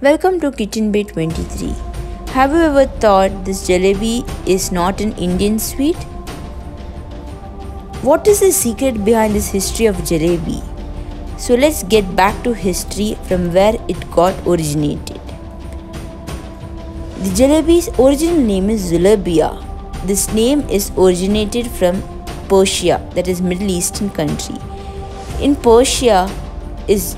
Welcome to Kitchen Bay 23. Have you ever thought this jalebi is not an Indian sweet? What is the secret behind this history of jalebi? So let's get back to history from where it got originated. The jalebi's original name is Zulabia. This name is originated from Persia, that is Middle Eastern country. In Persia is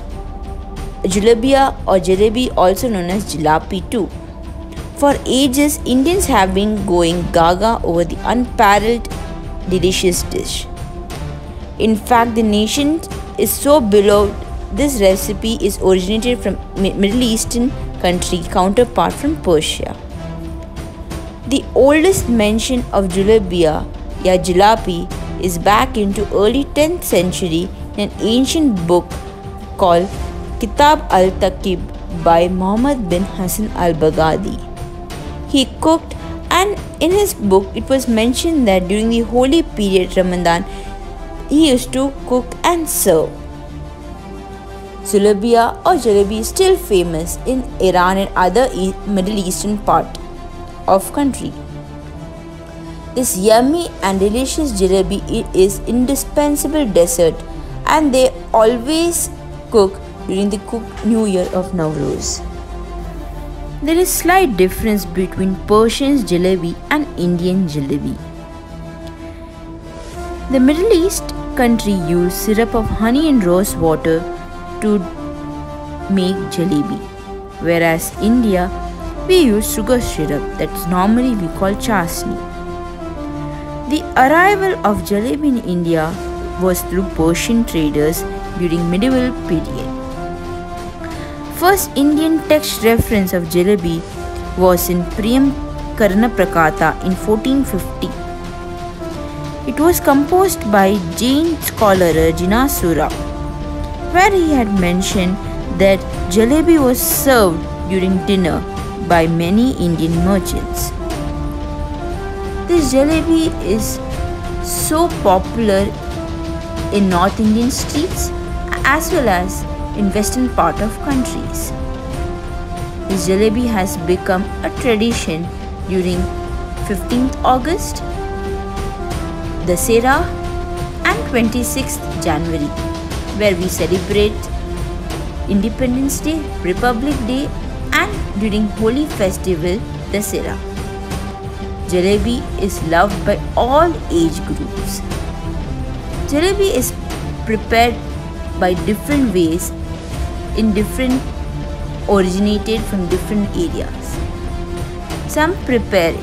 Julabia or jalebi, also known as jalapi too. For ages, Indians have been going gaga over the unparalleled delicious dish. In fact, the nation is so beloved. This recipe is originated from Middle Eastern country counterpart from Persia. The oldest mention of Julabia ya jalapi is back into early 10th century in an ancient book called Kitab al-Taqib by Muhammad bin Hassan al-Baghdadi. He cooked, and in his book it was mentioned that during the holy period Ramadan he used to cook and serve. Zulabia or jalebi is still famous in Iran and other Middle Eastern part of country. This yummy and delicious jalebi is indispensable dessert, and they always cook during the New Year of Nowruz. There is slight difference between Persian jalebi and Indian jalebi. The Middle East country use syrup of honey and rose water to make jalebi, whereas India we use sugar syrup, that's normally we call chasni. The arrival of jalebi in India was through Persian traders during medieval period. First Indian text reference of jalebi was in Priyam Karna Prakata in 1450. It was composed by Jain scholar Jinasura, where he had mentioned that jalebi was served during dinner by many Indian merchants. This jalebi is so popular in North Indian streets as well as in western part of countries. This jalebi has become a tradition during 15th August, Dussehra and 26th January, where we celebrate Independence Day, Republic Day and during holy festival Dussehra. Jalebi is loved by all age groups. Jalebi is prepared by different ways originated from different areas. Some prepare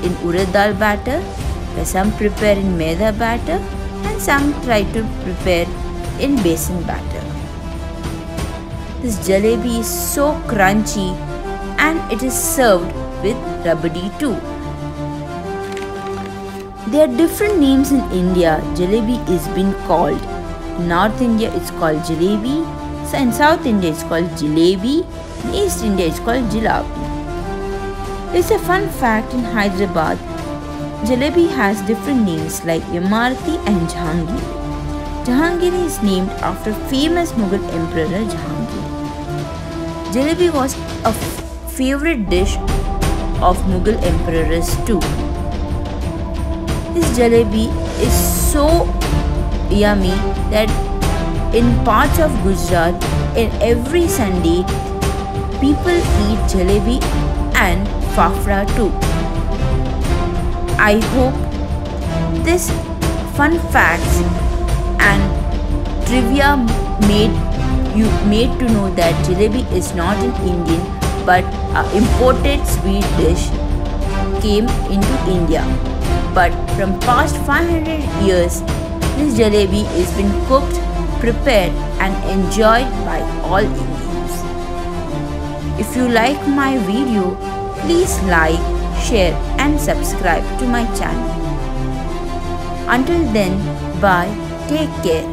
in urad dal batter, some prepare in maida batter, and some try to prepare in besan batter. This jalebi is so crunchy and it is served with rabdi too. There are different names in India. Jalebi is being called. In North India it's called jalebi. In South India it's called jalebi. In East India it's called jalapi. It's a fun fact in Hyderabad. Jalebi has different names like Yamarti and Jahangir. Jahangir is named after famous Mughal Emperor Jahangir. Jalebi was a favorite dish of Mughal emperors too. This jalebi is so yummy that in parts of Gujarat, in every Sunday, people eat jalebi and fafra too. I hope this fun facts and trivia made to know that jalebi is not an Indian but an imported sweet dish came into India. But from past 500 years, this jalebi is been cooked, prepared and enjoyed by all Indians. If you like my video, please like, share and subscribe to my channel. Until then, bye, take care.